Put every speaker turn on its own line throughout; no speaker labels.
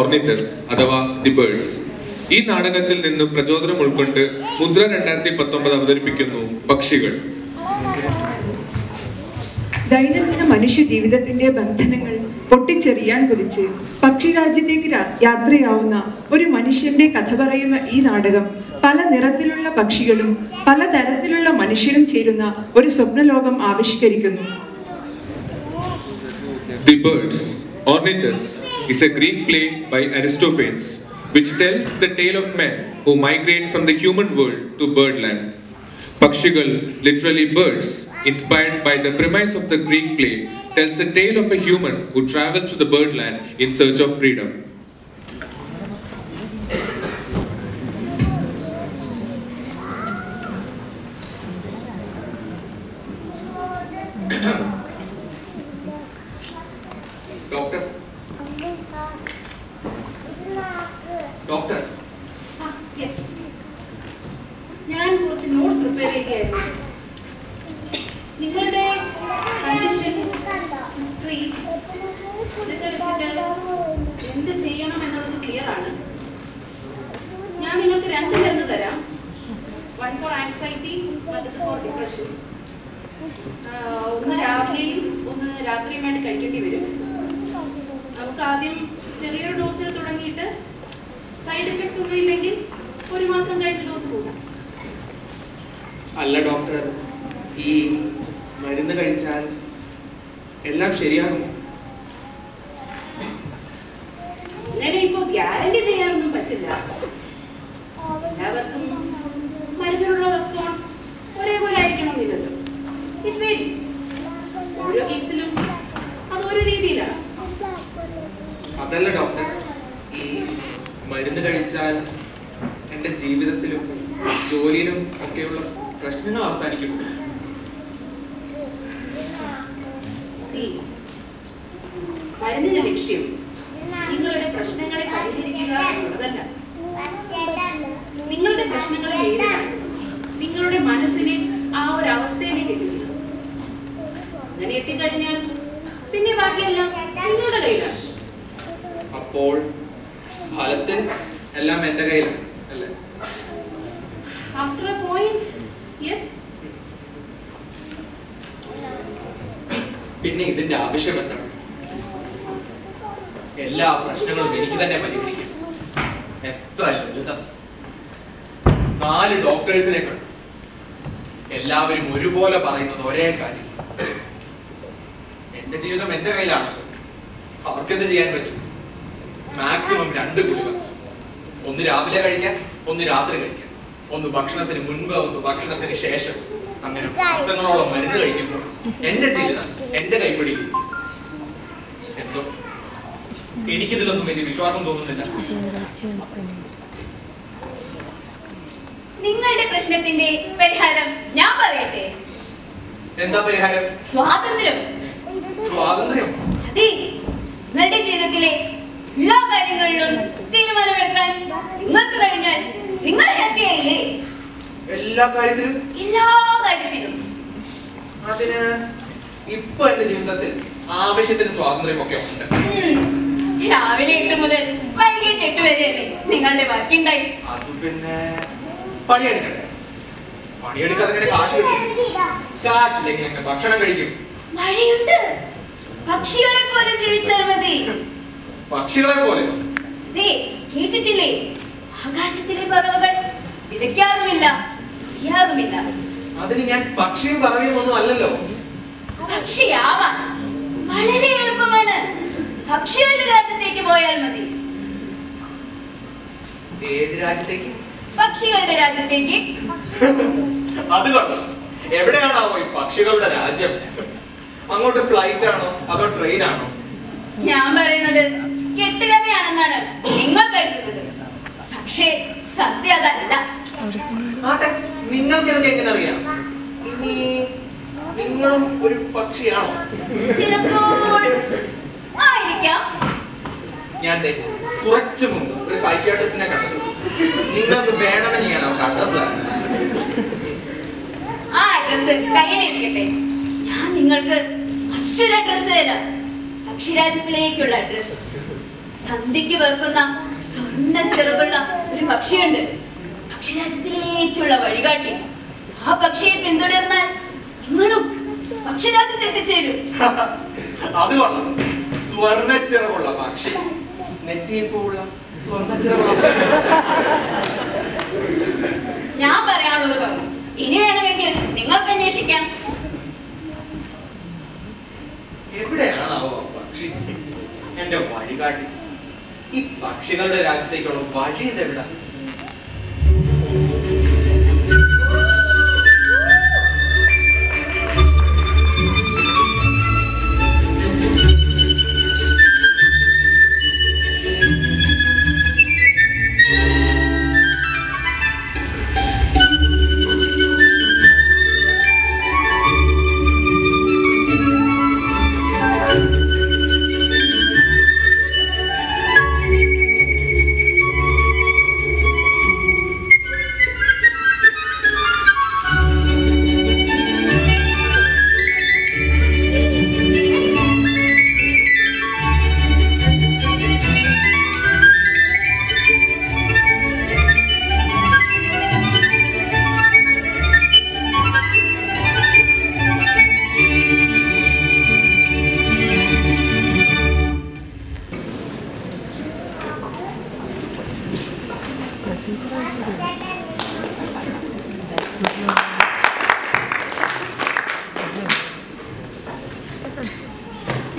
ഓർണിത്തസ് അഥവാ the birds. ഈ നാടകത്തിൽ നിന്ന് പ്രചോദനം ഉൾക്കൊണ്ട് മുദ്ര 2019 അവതരിപ്പിക്കുന്നു പക്ഷികൾ.
ദൈനംദിന മനുഷ്യ ജീവിതത്തിന്റെ ബന്ധനങ്ങൾ പൊട്ടിച്ചെറിയാൻ കുറിച്ച് പക്ഷിരാജ്യത്തേക്ക് യാത്രയാവുന്ന ഒരു മനുഷ്യന്റെ കഥ പറയുന്ന ഈ നാടകം പല നിറത്തിലുള്ള പക്ഷികളും പലതരത്തിലുള്ള മനുഷ്യരും ചേരുന്ന ഒരു സ്വപ്നലോകം ആവിഷ്കരിക്കുന്നു.
The Birds, Ornithus, is a Greek play by Aristophanes, which tells the tale of men who migrate from the human world to birdland. Pakshigal, literally birds, inspired by the premise of the Greek play, tells the tale of a human who travels to the birdland in search of freedom. Doctor? Doctor?
Yes. ഞാൻ കുറച്ച് notes prepare ചെയ്യുകയായിരുന്നു. നിങ്ങളുടെ condition, history ഇതൊക്കെ വെച്ചിട്ട് എന്ത് ചെയ്യണം എന്നുള്ളത് clear ആണ്. ഞാൻ നിങ്ങൾക്ക് 2 മരുന്ന് തരാം. 1 ഫോർ ആൻസൈറ്റി, മറ്റത് ഫോർ ഡിപ്രഷൻ. ഒന്ന് രാവിലെയും ഒന്ന് രാത്രിയുമായിട്ട് കഴിക്കേണ്ടി വരും. നമുക്ക് ആദ്യം ചെറിയൊരു ഡോസിൽ തുടങ്ങിയിട്ട് സൈഡ് എഫക്ട്സ് ഒന്നും ഇല്ലെങ്കിൽ 1 മാസം കഴിഞ്ഞ് ഡോസ് കൂടാം.
അല്ല ഡോക്ടർ, ഈ മരുന്ന് കഴിച്ചാൽ എല്ലാം ശരിയാകുമോ?
അങ്ങനെ ഇപ്പൊ ഗ്യാരണ്ടി ചെയ്യാനൊന്നും പറ്റില്ല. എല്ലാവർക്കും മരുന്നിനുള്ള റെസ്പോൺസ് ഒരേപോലെ ആയിരിക്കണമെന്നില്ലല്ലോ. It varies. ഓരോ കേസിലും അത് ഓരോ രീതിയിലാണ്.
അതല്ല ഡോക്ടർ, ഈ മരുന്ന് കഴിച്ചാൽ എൻ്റെ ജീവിതത്തിലും ജോലിയിലും ഒക്കെയുള്ള പ്രശ്നങ്ങൾ അവസാനിക്കും.
മരുന്നിന്റെ ലക്ഷ്യം നിങ്ങളുടെ പ്രശ്നങ്ങളെ പരിഹരിക്കുക എന്നുള്ളതല്ല. നിങ്ങളുടെ പ്രശ്നങ്ങളെ നേരിടാൻ നിങ്ങളുടെ മനസ്സിനെ ആ ഒരു അവസ്ഥയിലേക്ക് എത്തിക്കുക. അങ്ങനെ എത്തിക്കഴിഞ്ഞാൽ പിന്നെ ബാക്കിയെല്ലാം നിങ്ങളുടെ കയ്യിലാണ്.
അപ്പോൾ ഫലത്തിൽ എല്ലാം എൻ്റെ കയ്യിലാണ് അല്ലേ?
After A point, yes.
പിന്നെ ഇതിന്റെ ആവശ്യം എന്താണ്? എല്ലാ പ്രശ്നങ്ങളും എനിക്ക് തന്നെ പരിഹരിക്കും. എത്ര ലളിതം! 4 ഡോക്ടേഴ്സിനെ കണ്ടു. എല്ലാവരും ഒരുപോലെ പറയുന്നത് ഒരേ കാര്യം. എന്റെ ജീവിതം എന്റെ കയ്യിലാണ്. അവർക്കെന്ത് ചെയ്യാൻ പറ്റും? മാക്സിമം 2 ഗുളിക. ഒന്ന് രാവിലെ കഴിക്കാൻ, ഒന്ന് രാത്രി കഴിക്കാൻ. ഒന്ന് ഭക്ഷണത്തിന് മുൻപ്, ഒന്ന് ഭക്ഷണത്തിന് ശേഷം. അങ്ങനെ മാസങ്ങളോളം മരുന്ന് കഴിക്കുമ്പോൾ എന്റെ ജീവിതം എന്റെ കൈപിടിക്കും. എന്തോ എനിക്കിതിലൊന്നും വലിയ വിശ്വാസം തോന്നുന്നില്ല.
നിങ്ങളുടെ പ്രശ്നത്തിന്റെ പരിഹാരം ഞാൻ പറയട്ടെ.
എന്താ പരിഹാരം?
സ്വാതന്ത്ര്യം.
സ്വാതന്ത്ര്യം?
അതെ, നിങ്ങളുടെ ജീവിതത്തിലെ എല്ലാ കാര്യങ്ങളിലും തീരുമാനമെടുക്കാൻ നിങ്ങൾക്ക് കഴിഞ്ഞാൽ നിങ്ങൾ ഹാപ്പി ആയില്ലേ?
എല്ലാ കാര്യത്തിലും?
എല്ലാ കാര്യത്തിലും.
അതിന് ഇപ്പൊ എന്റെ ജീവിതത്തിൽ ആവശ്യത്തിന് സ്വാതന്ത്ര്യമൊക്കെ ഉണ്ട്.
രാവിലെ 8 മുതൽ വൈകിട്ട് 8 വരെയല്ലേ നിങ്ങളുടെ വർക്കിംഗ് ടൈം?
അത് പിന്നെ പണിയെടുക്കട്ടെ. പണിയെടുക്കാതെ അങ്ങനെ കാശ് കിട്ടും. കാശില്ലെങ്കിൽ എങ്ങനെ ഭക്ഷണം കഴിക്കും?
വഴിയുണ്ട്. പക്ഷികളെ പോലെ ജീവിച്ചാൽ മതി.
പക്ഷികളെ പോലെ?
കേട്ടിട്ടില്ലേ? ആകാശത്തിലെ പറവകൾ വിതയ്ക്കാറുമില്ല, അറിയാറുമില്ല.
അതിന് ഞാൻ പക്ഷിയും പറവയും ഒന്നും അല്ലല്ലോ.
പക്ഷിയാവാൻ വളരെ എളുപ്പമാണ്. പക്ഷികളുടെ രാജ്യത്തേക്ക് പോയാൽ മതി.
ഏത് രാജ്യത്തേക്ക്?
പക്ഷികളുടെ രാജ്യത്തേക്ക്.
അത് കൊള്ളാം. എവിടെയാണാവോ ഈ പക്ഷികളുടെ രാജ്യം? അങ്ങോട്ട് ഫ്ലൈറ്റ് ആണോ അതോ ട്രെയിൻ ആണോ?
ഞാൻ പറയുന്നത് കെട്ടുകഥയാണെന്നാണ് നിങ്ങൾ കരുതുന്നത്. പക്ഷേ സത്യം അതല്ല.
നിങ്ങൾക്ക് ഇതൊക്കെ എങ്ങനെ അറിയാം? ഇനി നിങ്ങളും ഒരു പക്ഷിയാണോ?
ചിലപ്പോൾ ആയിരിക്കാം.
ഞാൻ കുറച്ചു മുമ്പ് ഒരു സൈക്യാട്രിസ്റ്റിനെ കണ്ടത്. നിങ്ങൾക്ക് വേണമെന്ന് ഞാൻ അവർക്ക് അഡ്രസ് തരാം.
ആ അഡ്രസ് കയ്യിലിരിക്കട്ടെ. ഞാൻ നിങ്ങൾക്ക് മറ്റൊരു അഡ്രസ് തരാം. പക്ഷിരാജ്യത്തിലേക്കുള്ള അഡ്രസ്. സന്ധ്യയ്ക്ക് വെറുക്കുന്ന സ്വർണ്ണ ചിറകുള്ള ഒരു പക്ഷിയുണ്ട്, പക്ഷിരാജ്യത്തിലേക്കുള്ള വഴികാട്ടി. ആ പക്ഷിയെ പിന്തുടർന്നാൽ നിങ്ങളും പക്ഷിരാജ്യത്ത് എത്തിച്ചേരും.
അത് കൊള്ളാം. സ്വർണ്ണച്ചിറകുള്ള പക്ഷി, നെറ്റിയിപ്പുള്ള സ്വർണ്ണച്ചിറകുള്ള.
ഞാൻ പറയാനുള്ളത് പറഞ്ഞു. ഇനി വേണമെങ്കിൽ നിങ്ങൾക്ക് അന്വേഷിക്കാം.
എവിടെയാണാവോ പക്ഷി? എന്റെ വഴികാട്ടി. ഈ പക്ഷികളുടെ രാജ്യത്തേക്കുള്ള വഴി ഇതെവിടാ?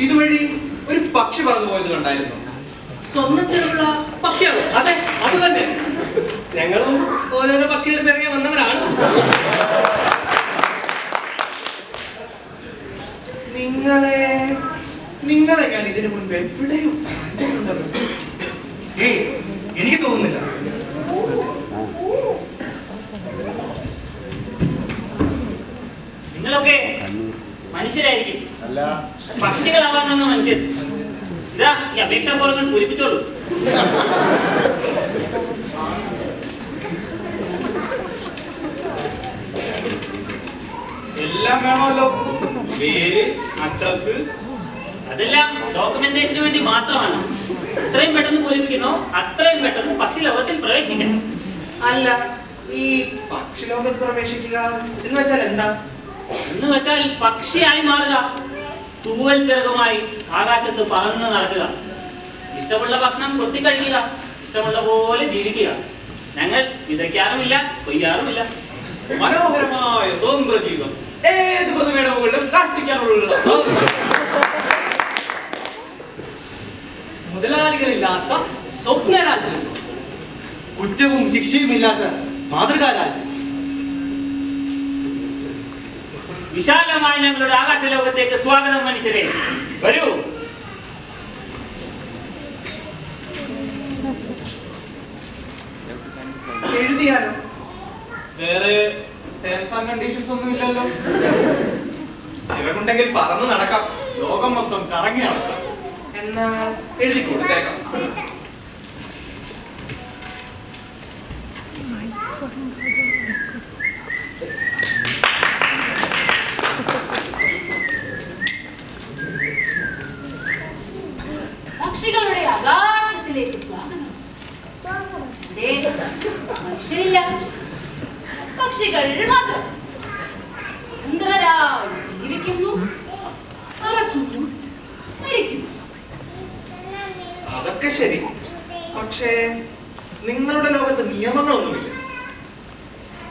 ഇതുവഴി ഒരു പക്ഷി പറന്നു പോയത് കണ്ടായിരുന്നു.
സ്വർണ്ണച്ചിറകുള്ള പക്ഷിയാണ്.
അതെ, അത് തന്നെ.
ഞങ്ങളും ഓരോരോ പക്ഷികളുടെ പിറകെ വന്നവരാണ്.
നിങ്ങളെ ഞാൻ ഇതിനു മുൻപ് എവിടെയോ കണ്ടിട്ടുണ്ടല്ലോ. എനിക്ക് തോന്നുന്നില്ല.
നിങ്ങളൊക്കെ മനുഷ്യരായിരിക്കും, പക്ഷികളാവാൻ വന്ന മനുഷ്യർ. ഇതാ ഈ അപേക്ഷാപൂർവ്വങ്ങൾ പൂരിപ്പിച്ചോളൂ.
എല്ലാം വേണമല്ലോ, പേര്, അഡ്രസ്.
അതെല്ലാം ഡോക്യുമെന്റേഷന് വേണ്ടി മാത്രമാണ്. എത്രയും പെട്ടെന്ന് പൂരിപ്പിക്കുന്നോ അത്രയും പെട്ടെന്ന് പക്ഷി ലോകത്തിൽ പ്രവേശിക്കാം.
അല്ല, ഈ പക്ഷി ലോകത്ത് പ്രവേശിക്കുക എന്ന് വെച്ചാൽ എന്താ?
എന്ന് വെച്ചാൽ പക്ഷിയായി മാറുക, തൂവൽ ചിറകുമായി ആകാശത്ത് പറന്ന് നടക്കുക, ഇഷ്ടമുള്ള ഭക്ഷണം കൊത്തിക്കഴിക്കുക, ഇഷ്ടമുള്ള പോലെ ജീവിക്കുക. ഞങ്ങൾ വിതയ്ക്കാറുമില്ല, കൊയ്യാറുമില്ല.
മനോഹരമായ സ്വതന്ത്ര ജീവിതം, ഏത് പ്രതിമയുടെ മുകളിലും കാഷ്ടിക്കാനുള്ള
മുതലാളികളില്ലാത്ത സ്വപ്നരാജ്യം,
കുറ്റവും ശിക്ഷയും ഇല്ലാത്ത മാതൃകാ രാജ്യം.
വിശാലമായ ഞങ്ങളുടെ ആകാശ ലോകത്തേക്ക് സ്വാഗതം മനുഷ്യരെ. വരൂ.
എഴുതിയാലോ?
വേറെ ടേംസ് ആൻഡ് കണ്ടീഷൻസ് ഒന്നും ഇല്ലല്ലോ.
ചിറകുണ്ടെങ്കിൽ പറന്ന് നടക്കാം,
ലോകം മൊത്തം കറങ്ങി നടക്കാം.
എന്നാ എഴുതി കൊടുത്തേക്കാം.
പക്ഷികളുടെ ആകാശത്തിലേക്ക് സ്വാഗതം. മനുഷ്യരില്ല, പക്ഷികൾ മാത്രം സ്വതന്ത്രരായി ജീവിക്കുന്നു, പറക്കുന്നു, മരിക്കുന്നു.
അതൊക്കെ ശരി. പക്ഷേ നിങ്ങളുടെ ലോകത്ത് നിയമങ്ങളൊന്നുമില്ല.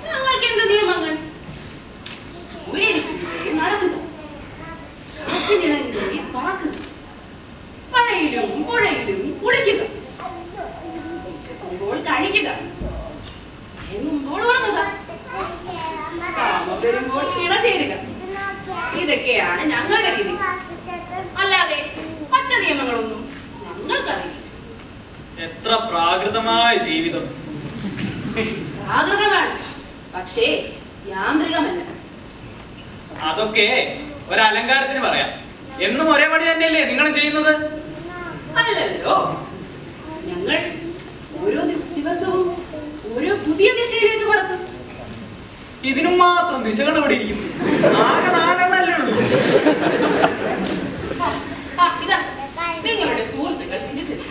ഞങ്ങൾക്ക് എന്ത് നിയമങ്ങൾ? സൂര്യനിൽ നടക്കുക, കാറ്റിനിടങ്ങളിൽ പറക്കുക, മഴയിലും പുഴയിലും കുളിക്കുക, വിശക്കുമ്പോൾ കഴിക്കുക, എങ്ങുമ്പോൾ ഉറങ്ങുക, കാമം വരുമ്പോൾ ഇണചേരുക. ഇതൊക്കെയാണ് ഞങ്ങളുടെ രീതി. അല്ലാതെ മറ്റു നിയമങ്ങളൊന്നും ഞങ്ങൾക്കറിയില്ല.
എത്ര പ്രാകൃതമായ ജീവിതം.
പ്രാകൃതമാണ്, പക്ഷേ യാന്ത്രികമല്ല.
അതൊക്കെ ഒരലങ്കാരത്തിന് പറയാം. എന്നും ഒരേ പടി തന്നെയല്ലേ നിങ്ങളും ചെയ്യുന്നത്?
അല്ലല്ലോ, ഞങ്ങൾ ഓരോ ദിവസവും ഓരോ പുതിയ ദിശയിലേക്ക് പറക്കും.
ഇതിനും മാത്രം ദിശകൾ ഇവിടെ ഇരിക്കുന്നു. ആകെ 4 എണ്ണല്ലേ ഉള്ളൂ.
ഇതാ നിങ്ങളുടെ സുഹൃത്തുക്കൾ തിരിച്ചെത്തി.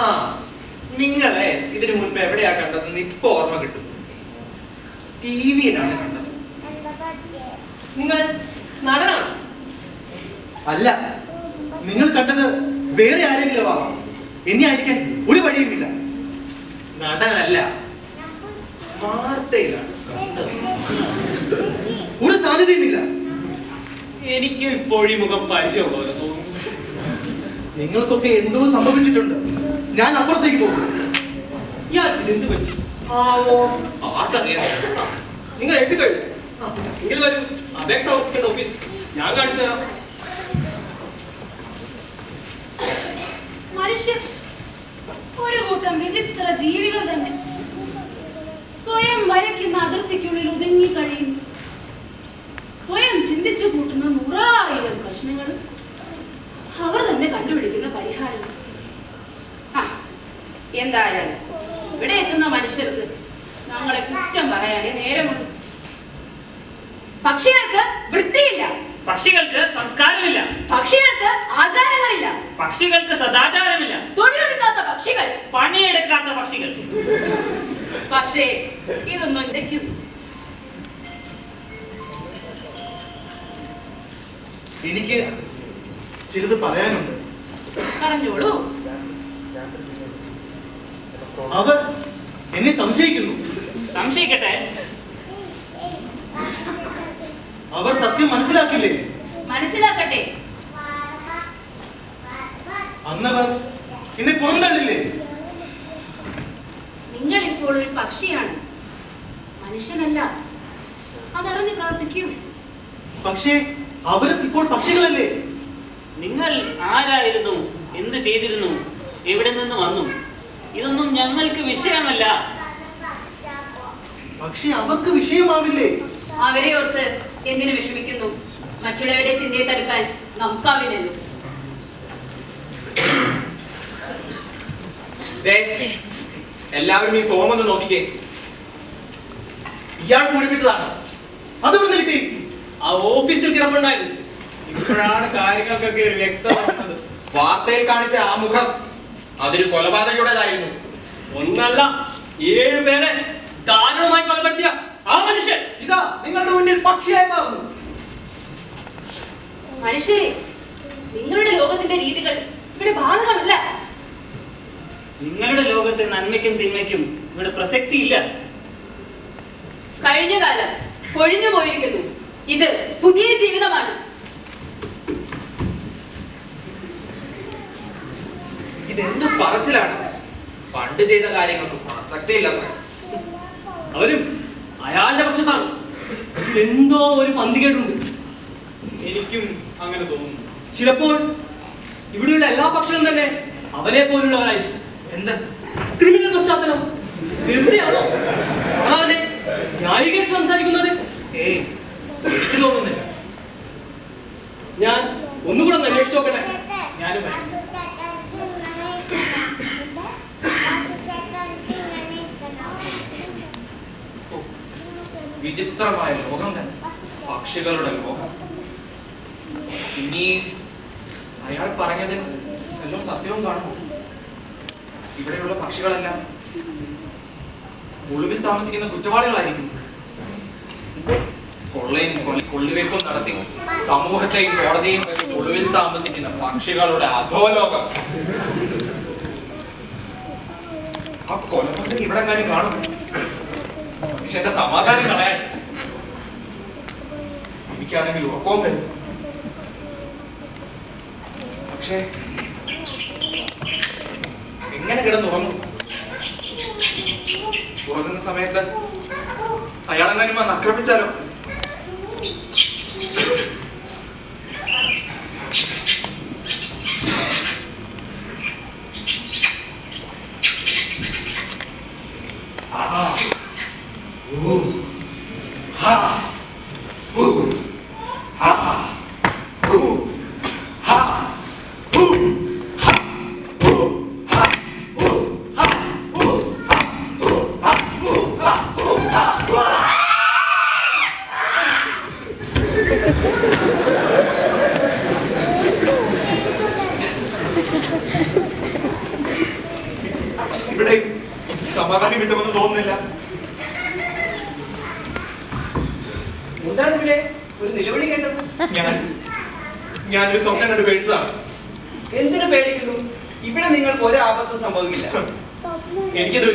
ആ, നിങ്ങളെ ഇതിനു മുൻപ് എവിടെയാ കണ്ടതെന്ന് ഇപ്പൊ ഓർമ്മ കിട്ടും. ടിവിയിലാണ് കണ്ടത്.
നിങ്ങൾ നടനാണ്?
അല്ല, നിങ്ങൾ കണ്ടത് വേറെ ആരെങ്കിലും ആവാം. എന്നെ ആയിരിക്കാൻ ഒരു വഴിയുമില്ല.
നടനല്ല, വാർത്തയിലാണ് കണ്ടത്.
ഒരു സാധ്യതയുമില്ല.
എനിക്ക് ഇപ്പോഴും മുഖം പരിചയം പോലെ തോന്നുന്നു.
നിങ്ങൾക്കൊക്കെ എന്തോ സംഭവിച്ചിട്ടുണ്ട്. ഞാൻ അപ്പുറത്തേക്ക് പോകും.
ഇയാൾക്ക് എന്ത് പറ്റും?
ആർക്കറിയാം.
നിങ്ങൾ എഴുതി കഴിഞ്ഞു. എങ്കിൽ വരും, അപേക്ഷ സമർപ്പിക്കുന്ന ഓഫീസ് ഞാൻ കാണിച്ചു തരാം.
മനുഷ്യൻ ഒരു കൂട്ടം വിചിത്ര ജീവികൾ തന്നെ. സ്വയം വരയ്ക്കുന്ന അതിർത്തിക്കുള്ളിൽ ഒതുങ്ങി കഴിയുന്നു. സ്വയം ചിന്തിച്ചു കൂട്ടുന്ന നൂറായിരം പ്രശ്നങ്ങൾ, അവർ തന്നെ കണ്ടുപിടിക്കുന്ന പരിഹാരങ്ങൾ. എന്തായാലും ഇവിടെ എത്തുന്ന മനുഷ്യർക്ക് ഞങ്ങളെ കുറ്റം പറയാനേ നേരമുള്ളൂ.
പക്ഷികൾക്ക് വൃത്തിയില്ല,
പക്ഷികൾക്ക് സംസ്കാരമില്ല,
പക്ഷികൾക്ക് ആചാരങ്ങളില്ല,
പക്ഷികൾക്ക് സദാചാരമില്ല,
തൊഴിലെടുക്കാത്ത പക്ഷികൾ,
പണിയെടുക്കാത്ത പക്ഷികൾ.
പക്ഷേ ഇതൊന്നും ഇടയ്ക്കും
എനിക്ക് ചിലത് പറയാനുണ്ട്.
പറഞ്ഞോളൂ.
അവർ എന്നെ സംശയിക്കുന്നു.
സംശയിക്കട്ടെ.
അവർ സത്യം മനസ്സിലാക്കില്ലേ?
മനസ്സിലാക്കട്ടെ.
അന്നവർ എന്നെ പുറന്തള്ളില്ലേ?
നിങ്ങൾ ഇപ്പോൾ ഒരു പക്ഷിയാണ്, മനുഷ്യനല്ല. അതറിഞ്ഞ് പ്രവർത്തിക്കൂ.
പക്ഷേ അവരും ഇപ്പോൾ പക്ഷികളല്ലേ?
നിങ്ങൾ ആരായിരുന്നു, എന്ത് ചെയ്തിരുന്നു, എവിടെ നിന്ന് വന്നു, ഇതൊന്നും ഞങ്ങൾക്ക് വിഷയമല്ല.
പക്ഷേ അവർക്ക് വിഷയമാവില്ലേ?
അവരെ ഓർത്ത് എന്തിനു വിഷമിക്കുന്നു? മറ്റുള്ളവരുടെ ചിന്തയെ തടുക്കാൻ നമുക്കാവില്ലല്ലോ.
എല്ലാവരും ഈ ഫോം ഒന്ന് നോക്കിക്കേ. ഇയാൾ പൂരിപ്പിച്ചതാണ്.
അതെവിടെ കിട്ടി?
ആ ഓഫീസിൽ കിടപ്പുണ്ടായിരുന്നു. ഇപ്പോഴാണ് കാര്യങ്ങൾക്കൊക്കെ ഒരു വ്യക്തത വന്നത്.
വാർത്തയിൽ കാണിച്ച ആ മുഖം അതൊരു കൊലപാതകയുടേതായിരുന്നു.
ഒന്നല്ല, 7 പേരെ ദാരുണമായി കൊലപ്പെടുത്തിയ ആ മനുഷ്യൻ ഇതാ നിങ്ങളുടെ മുന്നിൽ പക്ഷിയായി മാറുന്നു.
മനുഷ്യരെ, നിങ്ങളുടെ ലോകത്തിന്റെ രീതികൾ ഇവിടെ ബാധകമല്ല.
നിങ്ങളുടെ ലോകത്തെ നന്മയ്ക്കും തിന്മയ്ക്കും ഇവിടെ പ്രസക്തിയില്ല.
കഴിഞ്ഞ കാലം പൊഴിഞ്ഞു പോയിരിക്കുന്നു. ഇത് പുതിയ ജീവിതമാണ്.
ഇതെന്ത് പറച്ചിലാണ്? പണ്ട് ചെയ്ത കാര്യങ്ങൾക്ക് പ്രസക്തിയില്ലത്ര.
അവരും അയാളുടെ പക്ഷത്താണ്. എന്തോ ഒരു പന്തികേടുണ്ട്. എനിക്കും അങ്ങനെ തോന്നുന്നു. ചിലപ്പോൾ ഇവിടെയുള്ള എല്ലാ പക്ഷികളും തന്നെ അവനെ പോലുള്ളവരായിരിക്കും.
എന്ത്
ക്രിമിനൽ പശ്ചാത്തലം വെറുതെയാണോ അവനെ ന്യായീകരിച്ച് സംസാരിക്കുന്നത്?
എനിക്ക് തോന്നുന്നില്ല.
ഞാൻ ഒന്നുകൂടെ ഒന്ന് അന്വേഷിച്ചു നോക്കട്ടെ. ഞാനും വരാം.
വിചിത്രമായ ലോകം തന്നെ, പക്ഷികളുടെ ലോകം. ഇനി അയാൾ പറഞ്ഞതിൽ എല്ലോ സത്യവും കാണുമോ? ഇവിടെയുള്ള പക്ഷികളെല്ലാം ഒളിവിൽ താമസിക്കുന്ന കുറ്റവാളികളായിരിക്കും. കൊള്ളയും കൊള്ളിവെപ്പും നടത്തി സമൂഹത്തെയും കോടതിയും വെച്ച് ഒളിവിൽ താമസിക്കുന്ന പക്ഷികളുടെ അധോലോകം. ആ കൊലപാതകം ഇവിടെ എങ്ങാനും കാണും. പക്ഷെ എന്റെ സമാധാനം കളയാൻ എനിക്കാണെങ്കിൽ ഉറക്കവും വരും. പക്ഷേ എങ്ങനെ കിടന്നുറങ്ങും? ഉറങ്ങുന്ന സമയത്ത് അയാളെങ്ങാനും വന്ന് ആക്രമിച്ചാലോ? ഇവിടെ സമാധാനം കിട്ടുമെന്ന് തോന്നുന്നില്ല.
എന്താണ് ഇവിടെ ഒരു നിലവിളി കേട്ടത്?
ഞാനൊരു സ്വപ്നം കണ്ട് പേടിച്ചതാണ്.
എന്തിനു പേടിക്കുന്നു? ഇവിടെ നിങ്ങൾക്ക് ഒരു ആപത്തും സംഭവിക്കില്ല.
എനിക്കത്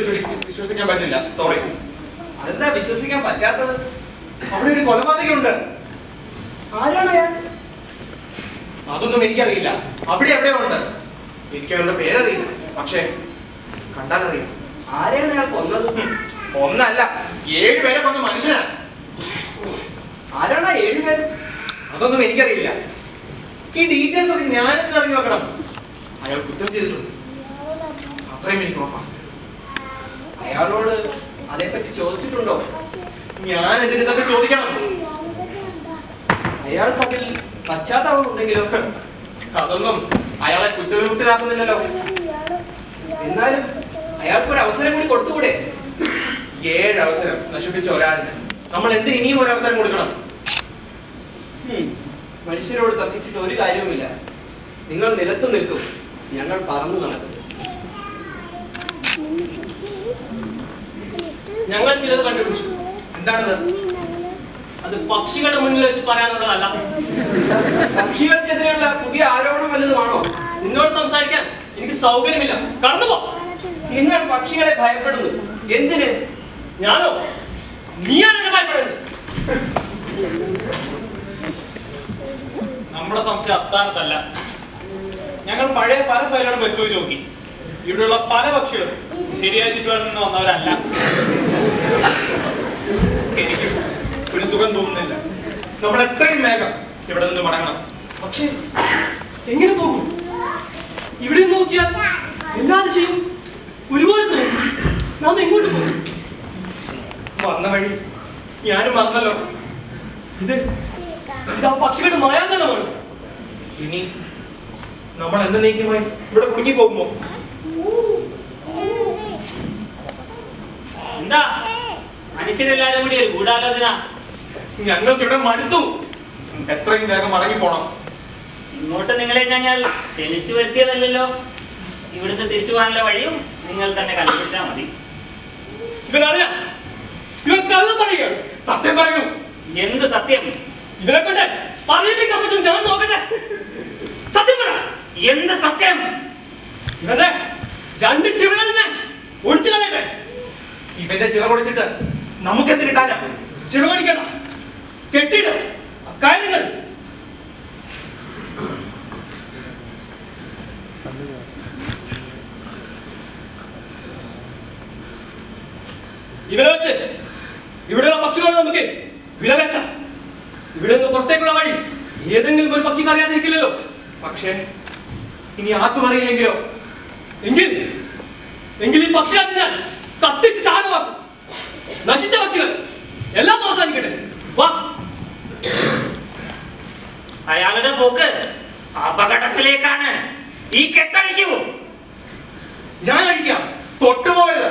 വിശ്വസിക്കാൻ പറ്റില്ല. സോറി.
അതെന്താ വിശ്വസിക്കാൻ പറ്റാത്തത്?
അവിടെ ഒരു കൊലപാതകമുണ്ട്.
ആരാണ് അയാൾ?
അതൊന്നും എനിക്കറിയില്ല. അവിടെ എവിടെയോ ഉണ്ട്. എനിക്ക് അയാളുടെ പേരറിയില്ല, പക്ഷേ കണ്ടാലറിയാം.
ആരെയാണ് അയാൾ കൊന്നത്?
ഒന്നല്ല, 7 പേരെ കൊന്ന മനുഷ്യനാണ്.
ആരാണ് ആ 7 പേര്?
അതൊന്നും എനിക്കറിയില്ല. ഈ ഡീറ്റെയിൽസ് ഒക്കെ ഞാനെന്ന് അറിഞ്ഞു വെക്കണം. അയാൾ കുറ്റം ചെയ്തിട്ടുണ്ട്, അത്രയും എനിക്ക് ഉറപ്പാണ്.
അയാളോട് അതേപ്പറ്റി ചോദിച്ചിട്ടുണ്ടോ?
ഞാൻ എന്തിനൊക്കെ ചോദിക്കണം?
അയാൾക്ക് അതിൽ പശ്ചാത്താപം ഉണ്ടെങ്കിലോ?
അതൊന്നും അയാളെ കുറ്റവിമുക്തരാക്കുന്നില്ലല്ലോ.
എന്നാലും അയാൾക്ക് ഒരു അവസരം കൂടി കൊടുത്തുകൂടെ?
7 അവസരം നശിപ്പിച്ച ഒരാളിന് നമ്മൾ എന്തിന് ഇനിയും ഒരു അവസരം കൊടുക്കണം?
മനുഷ്യരോട് തർക്കിച്ചിട്ട് ഒരു കാര്യവുമില്ല. നിങ്ങൾ നിലത്ത് നിൽക്കും, ഞങ്ങൾ പറന്നു നടക്കും.
ഞങ്ങൾ ചിലത് കണ്ടുപിടിച്ചു.
എന്താണത്?
അത് പക്ഷികളുടെ മുന്നിൽ വെച്ച് പറയാനുള്ളതല്ല.
പക്ഷികൾക്കെതിരെയുള്ള പുതിയ ആരോപണം വല്ലതുമാണോ?
നിന്നോട് സംസാരിക്കാൻ എനിക്ക് സൗകര്യമില്ല. കടന്നുപോ.
നിങ്ങൾ പക്ഷികളെ ഭയപ്പെടുന്നു. എന്തിന്?
ഞാനോ? നീയാണ് എന്നെ ഭയപ്പെടുന്നത്. നമ്മുടെ സംശയം അസ്ഥാനത്തല്ല. ഞങ്ങൾ പഴയ പല ഫയലുകളും പരിശോധിച്ച് നോക്കി. ഇവിടെയുള്ള പല പക്ഷികളും ശരിയായ ചുറ്റുപാടിൽ നിന്ന് വന്നവരല്ല.
എനിക്ക് ഒരു സുഖം തോന്നുന്നില്ല. നമ്മൾ എത്രയും വേഗം ഇവിടെ നിന്ന് മടങ്ങണം.
പക്ഷേ എങ്ങനെ പോകും? ഇവിടെ നോക്കിയാൽ എല്ലാ ദിശയും ഒരുപോലെ തോന്നും. നാം എങ്ങോട്ട് പോകും?
വന്ന വഴി ഞാനും മറന്നല്ലോ.
ഇതാ പക്ഷികളുടെ മായാജാലമാണ്.
ഇനി നമ്മൾ എന്നേക്കുമായി ഇവിടെ കുടുങ്ങി പോകുമോ?
എന്താ മനുഷ്യരെല്ലാരും കൂടി ഒരു ഗൂഢാലോചന?
ഞങ്ങൾക്ക് ഇവിടെ മടുത്തു. എത്രയും വേഗം മടങ്ങി പോണം.
ഇങ്ങോട്ട് നിങ്ങളെ ഞങ്ങൾ ക്ഷണിച്ചു വരുത്തിയതല്ലോ. ഇവിടുന്ന് തിരിച്ചു പോകാനുള്ള വഴിയും നിങ്ങൾ തന്നെ കണ്ടുപിടിച്ചാൽ മതി.
ഇവനറിയാം, ഇവൻ കള്ളം പറയുകയാണ്.
സത്യം പറയൂ.
എന്ത് സത്യം?
ഇവനെ കൊണ്ട് പറയിപ്പിക്കാൻ പറ്റും. ഞാൻ നോക്കട്ടെ. സത്യം പറ.
എന്ത് സത്യം?
ഇവന്റെ 2 ചിറകൾ ഞാൻ ഒടിച്ചു കളയട്ടെ.
ഇവന്റെ ചിറകൊടിച്ചിട്ട് നമുക്ക് എന്ത് കിട്ടാനാ?
ചിറകൊടിക്കണ്ട, കെട്ടിയിട്ട് കാര്യങ്ങൾ. ഇവരെ വെച്ച് ഇവിടെയുള്ള പക്ഷികളെ നമുക്ക് വിലപേശാം. ഇവിടെ നിന്ന് പുറത്തേക്കുള്ള വഴി ഏതെങ്കിലും ഒരു പക്ഷിക്ക് അറിയാതിരിക്കില്ലല്ലോ.
പക്ഷേ ഇനി ആർക്കും അറിയില്ലെങ്കിലോ?
എങ്കിൽ ഈ പക്ഷികളെ ഞാൻ കത്തിച്ച് ചാരമാക്കും. നശിച്ച പക്ഷികൾ എല്ലാം അവസാനിക്കട്ടെ. വാ.
അയാളുടെ പോക്ക് അപകടത്തിലേക്കാണ്. ഈ കെട്ടഴിക്കൂ.
ഞാൻ അഴിക്കാം. തൊട്ടുപോയത്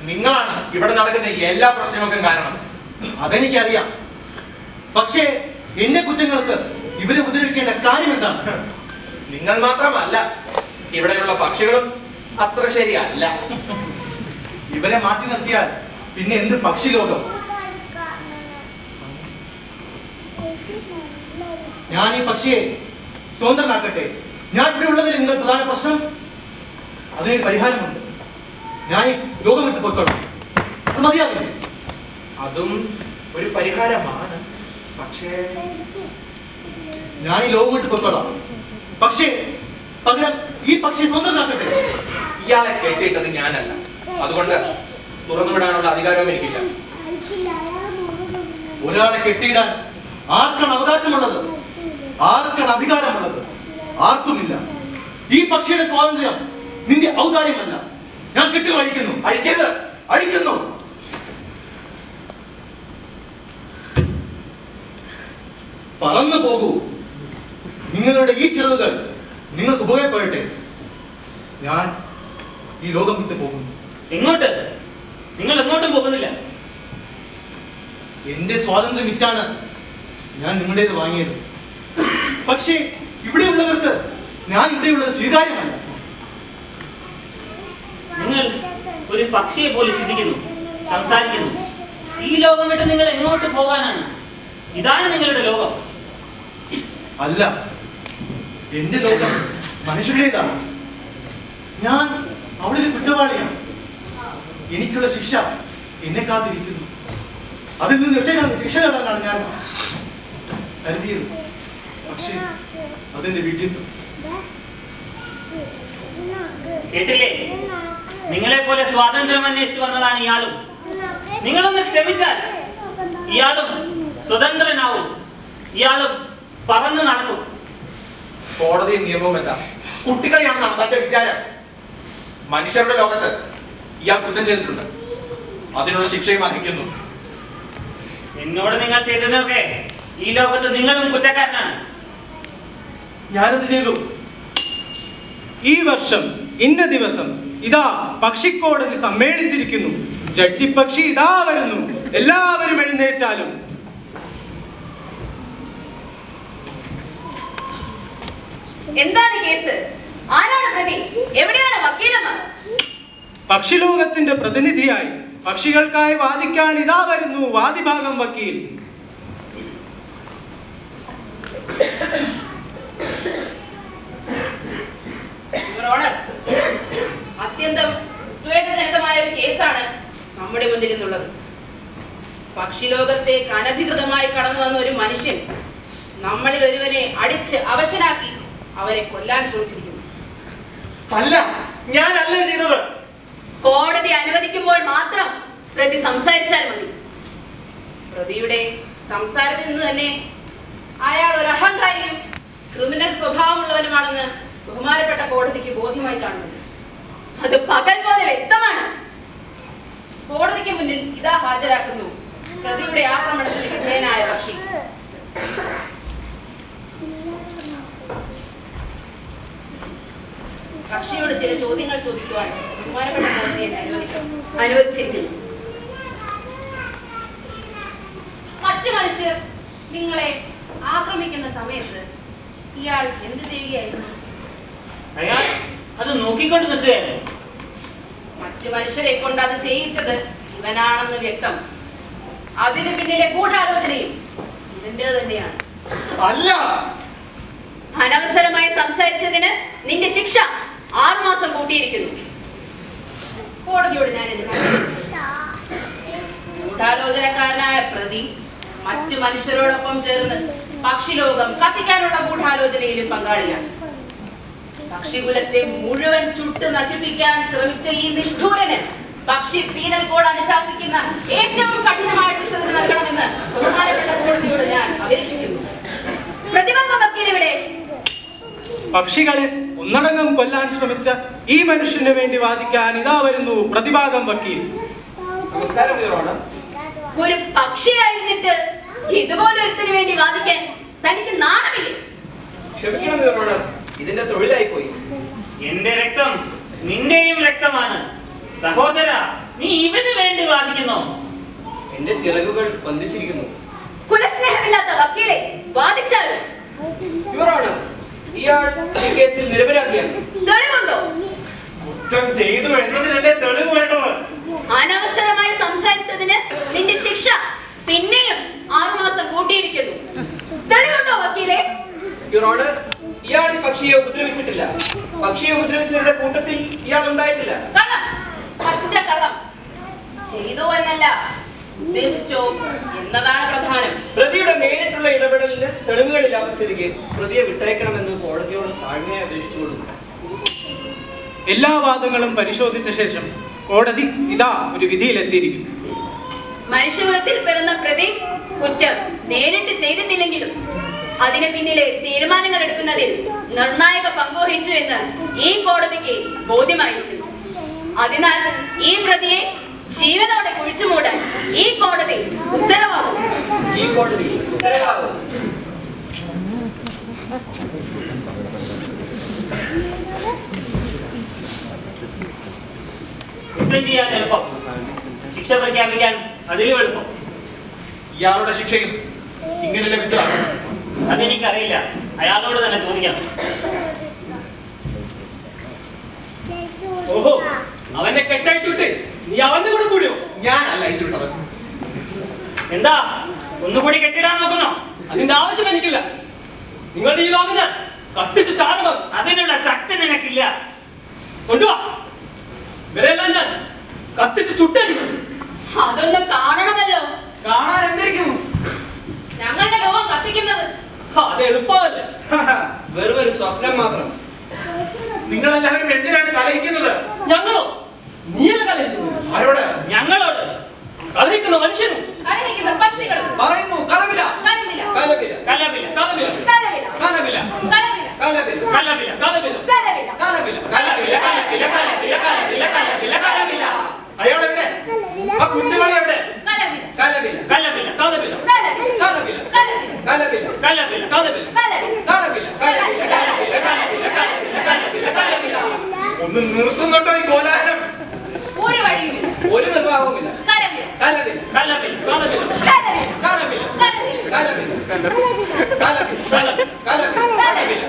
നിങ്ങളാണ്. ഇവിടെ നടക്കുന്ന എല്ലാ പ്രശ്നങ്ങൾക്കും കാരണം.
അതെനിക്കറിയാം. പക്ഷേ എന്റെ കുറ്റങ്ങൾക്ക് ഇവരെ ഉപദ്രവിക്കേണ്ട കാര്യം എന്താണ്?
നിങ്ങൾ മാത്രമല്ല, ഇവിടെയുള്ള പക്ഷികളും അത്ര ശരിയല്ല.
ഇവരെ മാറ്റി നിർത്തിയാൽ പിന്നെ എന്ത് പക്ഷി ലോകം? ഞാൻ ഈ പക്ഷിയെ സ്വതന്ത്രനാക്കട്ടെ. ഞാൻ ഇവിടെ ഉള്ളതിൽ നിങ്ങൾ പ്രധാന പ്രശ്നം? അതിനൊരു പരിഹാരമുണ്ട്. ഞാൻ ഈ ലോകം വിട്ട് പോയിക്കോളാം. അത് മതിയാവില്ലേ?
അതും ഒരു പരിഹാരമാണ്. പക്ഷേ
ഞാൻ ഈ ലോകം വിട്ട് പോയിക്കോളാം. പക്ഷേ പകരം ഈ പക്ഷിയെ സ്വതന്ത്രനാക്കട്ടെ.
ഇയാളെ കെട്ടിയിട്ടത് ഞാനല്ല. അതുകൊണ്ട് തുറന്നുവിടാനുള്ള അധികാരവും എനിക്കില്ല.
ഒരാളെ കെട്ടിയിടാൻ ആർക്കാണ് അവകാശമുള്ളത്? ആർക്കാണ് അധികാരമുള്ളത്? ആർക്കുമില്ല. ഈ പക്ഷിയുടെ സ്വാതന്ത്ര്യം നിന്റെ ഔദാര്യമല്ല. ഞാൻ കെട്ടി അഴിക്കുന്നു.
അഴിക്കരുത്.
അഴിക്കുന്നു. പറന്നു പോകൂ. നിങ്ങളുടെ ഈ ചിറകുകൾ നിങ്ങൾക്ക് ഉപയോഗപ്പെടട്ടെ. ഞാൻ ഈ ലോകം വിട്ട് പോകുന്നു.
എങ്ങോട്ട്? നിങ്ങൾ എങ്ങോട്ടും പോകുന്നില്ല.
എന്റെ സ്വാതന്ത്ര്യം വിറ്റാണ് ഞാൻ നിങ്ങളുടേത് വാങ്ങിയത്. പക്ഷേ ഇവിടെയുള്ളവർക്ക് ഞാൻ ഇവിടെയുള്ളത് സ്വീകാര്യമല്ല.
നിങ്ങൾ ഒരു പക്ഷിയെ പോലെ ചിന്തിക്കുന്നു, സംസാരിക്കുന്നു. ഈ ലോകം വിട്ട് നിങ്ങൾ എങ്ങോട്ട് പോകാനാണ്? ഇതാണ് നിങ്ങളുടെ ലോകം?
അല്ല, എന്റെ ലോകം മനുഷ്യരുടേതാണ്. ഞാൻ അവിടെ ഒരു കുറ്റവാളിയാണ്. എനിക്കുള്ള ശിക്ഷ എന്നെ കാത്തിരിക്കുന്നു. അതിൽ നിന്ന് രക്ഷ നേടാനാണ് ഞാൻ കരുതിയത്. പക്ഷേ അതെന്റെ വിഡ്ഢിത്തം.
കേട്ടില്ലേ? നിങ്ങളെ പോലെ സ്വാതന്ത്ര്യം അന്വേഷിച്ചു വന്നതാണ് ഇയാളും. നിങ്ങളൊന്ന് ക്ഷമിച്ചാൽ ഇയാളും സ്വതന്ത്രനാവും, ഇയാളും പറന്നു നടക്കും.
കോടതിയും നിയമവും എന്താ? കുട്ടികളെയാണ് നടത്താത്ത വിചാരം. മനുഷ്യരുടെ ലോകത്ത് ഇയാൾ കുറ്റം ചെയ്തിട്ടുണ്ട്, അതിനുള്ള ശിക്ഷയും അർഹിക്കുന്നു.
എന്നോട് നിങ്ങൾ ചെയ്തതൊക്കെ ഈ ലോകത്ത് നിങ്ങളും കുറ്റക്കാരനാണ്.
ഞാനെന്ത് ചെയ്തു?
ഈ വർഷം ഇന്ന ദിവസം ഇതാ പക്ഷിക്കോടതി സമ്മേളിച്ചിരിക്കുന്നു. ജഡ്ജി പക്ഷി ഇതാ വരുന്നു. എല്ലാവരും എഴുന്നേറ്റാലും.
എന്താണ് കേസ്? ആരാണ് പ്രതി? എവിടെയാണ് വക്കീലന്മാർ?
പക്ഷിലോകത്തിന്റെ പ്രതിനിധിയായി പക്ഷികൾക്കായി വാദിക്കാൻ ഇതാ വരുന്നു വാദിഭാഗം വക്കീൽ.
അത്യന്തം ഉദ്വേഗജനകമായ ഒരു കേസാണ് നമ്മുടെ മുന്നിൽ നിന്നുള്ളത്. പക്ഷിലോകത്തേക്ക് അനധികൃതമായി കടന്നു വന്ന ഒരു മനുഷ്യൻ നമ്മളിൽ ഒരുവനെ അടിച്ച് അവശനാക്കി അവരെ കൊല്ലാൻ ശ്രമിച്ചിരിക്കുന്നു.
അല്ല, ഞാനല്ല ചെയ്തത്.
കോടതി അനുവദിക്കുമ്പോൾ മാത്രം പ്രതി സംസാരിച്ചാൽ മതി.
പ്രതിയുടെ സംസാരത്തിൽ നിന്ന് തന്നെ അയാൾ ഒരു അഹങ്കാരിയും ക്രിമിനൽ സ്വഭാവമുള്ളവനുമാണെന്ന് ബഹുമാനപ്പെട്ട കോടതിക്ക് ബോധ്യമായി കാണുന്നു.
അത് പകൽ പോലെ വ്യക്തമാണ്.
കോടതിക്ക് മുന്നിൽ ഇതാ ഹാജരാക്കുന്നു പ്രതിയുടെ ആക്രമണത്തിന് വിധേയനായ പക്ഷി. പക്ഷിയോട് ചില ചോദ്യങ്ങൾ ചോദിക്കുവാൻ ബഹുമാനപ്പെട്ട കോടതി എന്നെ
അനുവദിച്ചിരിക്കുന്നു.
മറ്റു മനുഷ്യർ നിങ്ങളെ ആക്രമിക്കുന്ന സമയത്ത് ഇയാൾ എന്ത് ചെയ്യുകയായിരുന്നു?
അയാൾ അത് നോക്കിക്കൊണ്ട് നിൽക്കുകയാണ്.
മറ്റു മനുഷ്യരെ കൊണ്ട് അത് ചെയ്യിച്ചത് ഇവനാണെന്ന് വ്യക്തം. അതിന് പിന്നിലെ ഗൂഢാലോചനയും ഇവന്റെ തന്നെയാണ്.
അല്ല,
അനവസരമായി സംസാരിച്ചതിന് നിന്റെ ശിക്ഷ 6 മാസം കൂട്ടിയിരിക്കുന്നു.
കോടതിയോട് ഞാൻ ഗൂഢാലോചനക്കാരനായ പ്രതി മറ്റു മനുഷ്യരോടൊപ്പം ചേർന്ന് പക്ഷിലോകം കത്തിക്കാനുള്ള ഗൂഢാലോചനയിലും പങ്കാളിയാണ്. പക്ഷികുലത്തെ മുഴുവൻ ചുട്ട് നശിപ്പിക്കാൻ ശ്രമിച്ച ഈ നിഷ്ഠൂരന് പക്ഷി പീനൽ കോഡ് അനുശാസിക്കുന്ന ഏറ്റവും കഠിനമായ ശിക്ഷ നൽകണമെന്ന് ബഹുമാനപ്പെട്ട കോടതിയോട് ഞാൻ അപേക്ഷിക്കുന്നു.
പ്രതിഭാഗം വക്കീൽ എവിടെ?
പക്ഷികളെ ഒന്നടങ്കം കൊല്ലാൻ ശ്രമിച്ച ഈ മനുഷ്യന് വേണ്ടി വാദിക്കാൻ ഇതാ വരുന്നു പ്രതിഭാഗം വക്കീൽ.
നമസ്കാരം യുവർ ഓണർ.
ഒരു പക്ഷിയായിരുന്നിട്ട് ഇതുപോലൊരുത്തിന് വേണ്ടി വാദിക്കാൻ തനിക്ക് നാണമില്ലേ?
ക്ഷമിക്കണം യുവർ ഓണർ, ഇതിന്റെ തൊഴിലായി പോയി.
എന്റെ രക്തം നിന്റെയും രക്തമാണ്. സഹോദര, നീ ഇവന് വേണ്ടി വാദിക്കുന്നോ?
എന്റെ ചിറകുകൾ ബന്ധിച്ചിരിക്കുന്നു.
കുലസ്നേഹമില്ലാത്ത വക്കീലെ, വാദിച്ചാലും.
യുവർ ഓണർ, ഇയാൾ ഈ കേസിൽ നിരപരാധിയാണ്.
തെളിവുണ്ടോ?
കുറ്റം ചെയ്തു എന്നതിനല്ലേ തെളിവ് വേണ്ടത്.
അനവസരമായി സംസാരിച്ചതിന് നിന്റെ ശിക്ഷ പിന്നെയും 6 മാസം കൂട്ടിയിരിക്കുന്നു. തെളിവുണ്ടോ വക്കീലെ?
യുവർ ഓണർ, ഇയാൾ ഈ പക്ഷിയെ ഉപദ്രവിച്ചിട്ടില്ല. പക്ഷിയെ ഉപദ്രവിച്ചവരുടെ കൂട്ടത്തിൽ ഇയാൾ ഉണ്ടായിട്ടില്ല.
കള്ളം, പച്ച കള്ളം. ചെയ്തോ എന്നല്ല, ഉദ്ദേശിച്ചോ എന്നതാണ് പ്രധാനം.
പ്രതിയുടെ നേരിട്ടുള്ള ഇടപെടലിന് തെളിവുകളില്ലാത്ത സ്ഥിതിക്ക് പ്രതിയെ വിട്ടയക്കണമെന്ന് കോടതിയോട് താഴ്മയെ അപേക്ഷിച്ചുകൊടുത്തു.
എല്ലാ വാദങ്ങളും പരിശോധിച്ച ശേഷം കോടതി ഇതാ ഒരു വിധിയിലെത്തിയിരിക്കുന്നു.
മനുഷ്യകുലത്തിൽ പിറന്ന പ്രതി കുറ്റം നേരിട്ട് ചെയ്തിട്ടില്ലെങ്കിലും അതിന് പിന്നിലെ തീരുമാനങ്ങൾ എടുക്കുന്നതിൽ നിർണായക പങ്കുവഹിച്ചു എന്ന് ഈ കോടതിക്ക് ബോധ്യമായിരിക്കുന്നു. അതിനാൽ ഈ പ്രതിയെ ജീവനോടെ കുഴിച്ചുമൂടാൻ ഈ കോടതി ഉത്തരവാകും.
ഈ കോടതി ഉത്തരവാകും.
കുറ്റം ചെയ്യാൻ എളുപ്പം, ശിക്ഷ പ്രഖ്യാപിക്കാൻ അതിലും എളുപ്പം.
ഇയാളുടെ ശിക്ഷയും ഇങ്ങനെ ലഭിച്ചതാണ്.
അതെനിക്കറിയില്ല, അയാളോട് തന്നെ ചോദിക്കാം.
ഓഹോ, അവന്റെ കെട്ടഴിച്ചു വിട്ട് നീ അവന്റെ കൂടെ കൂടിയോ?
ഞാനല്ല അയച്ചു വിട്ടത്.
എന്താ ഒന്നുകൂടി കെട്ടിടാൻ നോക്കുന്നോ?
അതിന്റെ ആവശ്യം എനിക്കില്ല. നിങ്ങളുടെ ഈ ലോകം ഞാൻ കത്തിച്ച് ചാടണം.
അതിനുള്ള ശക്തി നിനക്കില്ല.
കൊണ്ടുവാ, ഇവരെല്ലാം ഞാൻ കത്തിച്ച് ചുട്ടടിക്കും.
അതൊന്ന് കാണണമല്ലോ.
കാണാൻ എന്തിരിക്കുന്നു?
ഞങ്ങളുടെ ലോകം കത്തിക്കുന്നത്.
അത് എളുപ്പമല്ലേ?
വെറും ഒരു സ്വപ്നം മാത്രം. നിങ്ങളെല്ലാവരും എന്തിനാണ് കലഹിക്കുന്നത്?
ഞങ്ങളോ? നീയല്ല കലഹിക്കുന്നത്.
ആരോട്?
ഞങ്ങളോട്.
കലഹിക്കുന്ന മനുഷ്യനും
കലഹിക്കുന്ന പക്ഷികളും
പറയുന്നു കലവില
കലമില
കലവില
കലപില
കലമില
കലമില
കലവില
കലമില
കലവില
കലപില
കലമില
കലമില
കലവില
കലപില കലപില കലപില കലപില കലപില കലപില.
അയാളെവിടെ? ആ കുറ്റവാളി എവിടെ?
കലമില
കലവില
കലപില
കലമില
കലമില
കലവില
കലമില
കലവില
കലപില
കലമില
കലമില
കലവില
കലപില കലപില കലപില കലപില കലപില.
ഒന്ന് നിർത്തുന്നുണ്ടോ ഈ കോലാഹലം?
ഒരു വഴിയുമില്ല.
ഒരു നിർവാഹവുമില്ല.
കലമില
കലവില
കലപില
കലമില
കലമില
കലവില
കലമില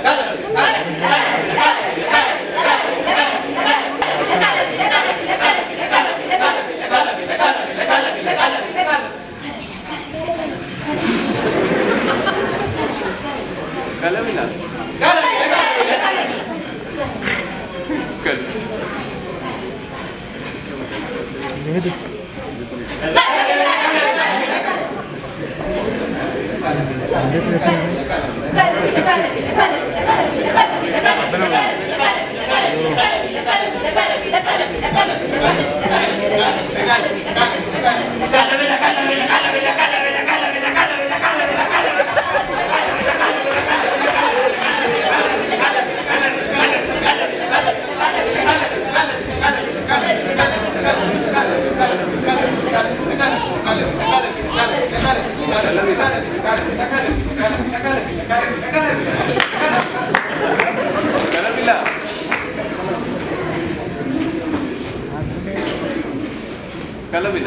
കലവില കലവില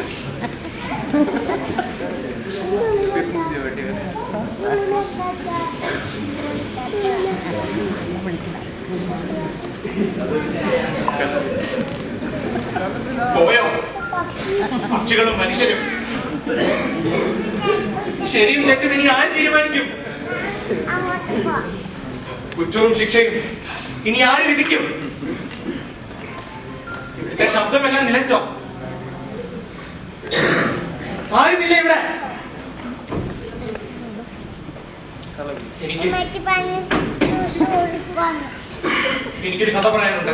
പോയോ പക്ഷികളും മനുഷ്യരും? ശരിയും തെറ്റും ഇനി ആര് തീരുമാനിക്കും? കുറ്റവും ശിക്ഷയും ഇനി ആര് വിധിക്കും? ഇവിടുത്തെ ശബ്ദമെല്ലാം നിലച്ചോ? ആരുമില്ല ഇവിടെ. എനിക്കൊരു കഥ പറയാനുണ്ട്.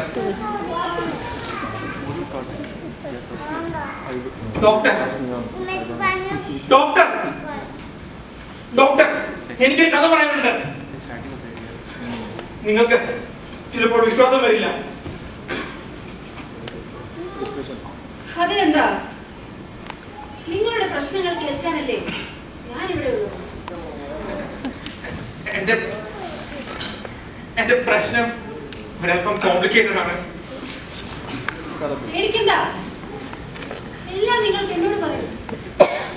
ഡോക്ടർ ഡോക്ടർ ഡോക്ടർ എനിക്കൊരു കഥ പറയാനുണ്ട്. നിങ്ങൾക്ക് ചിലപ്പോൾ വിശ്വാസം വരില്ല.
അതിനെന്താ? നിങ്ങളുടെ പ്രശ്നങ്ങൾ കേൾക്കാനല്ലേ ഞാനിവിടെ ഉള്ളത്.
എന്റെ പ്രശ്നം ഒരല്പം കോംപ്ലിക്കേറ്റഡ് ആണ്.
പേടിക്കണ്ട, എല്ലാം നിങ്ങൾക്ക് എന്നോട് പറയൂ.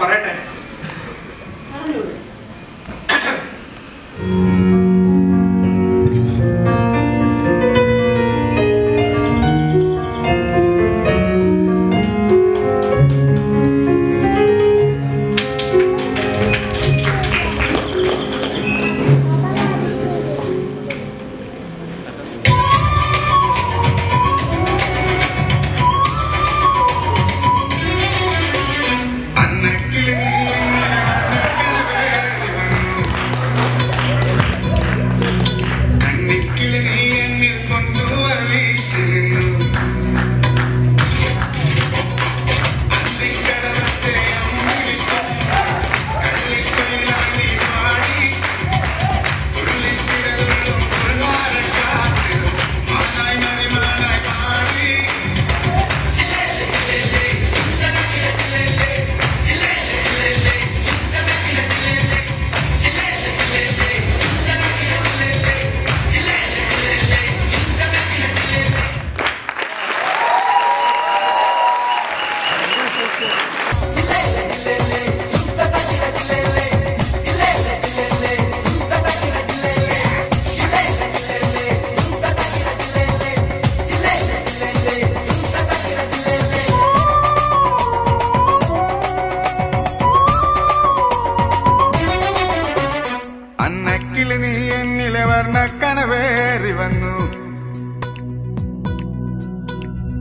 പറയട്ടെ.
പറഞ്ഞോളൂ.
Anna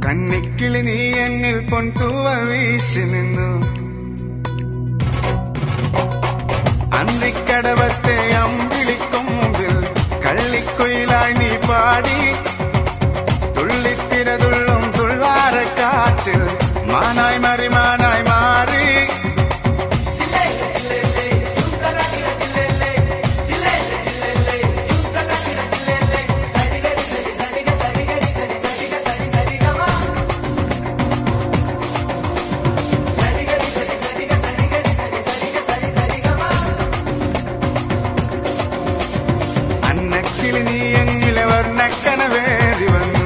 കന്നിക്കിളി നീ എന്നിൽ പൊൻതൂവൽ വീശി നിന്നു. അന്തിക്കടവത്തെ അമ്പിളിക്കൊമ്പിൽ കള്ളിക്കൊയിലായി നീ പാടി. തുള്ളിത്തിരതുള്ളും തുൾവാരക്കാറ്റിൽ മാനായി മറിമാനായി മാറി. അന്നക്കിളി നീ എന്നിലെ വർണ്ണക്കനവേറി വന്നു.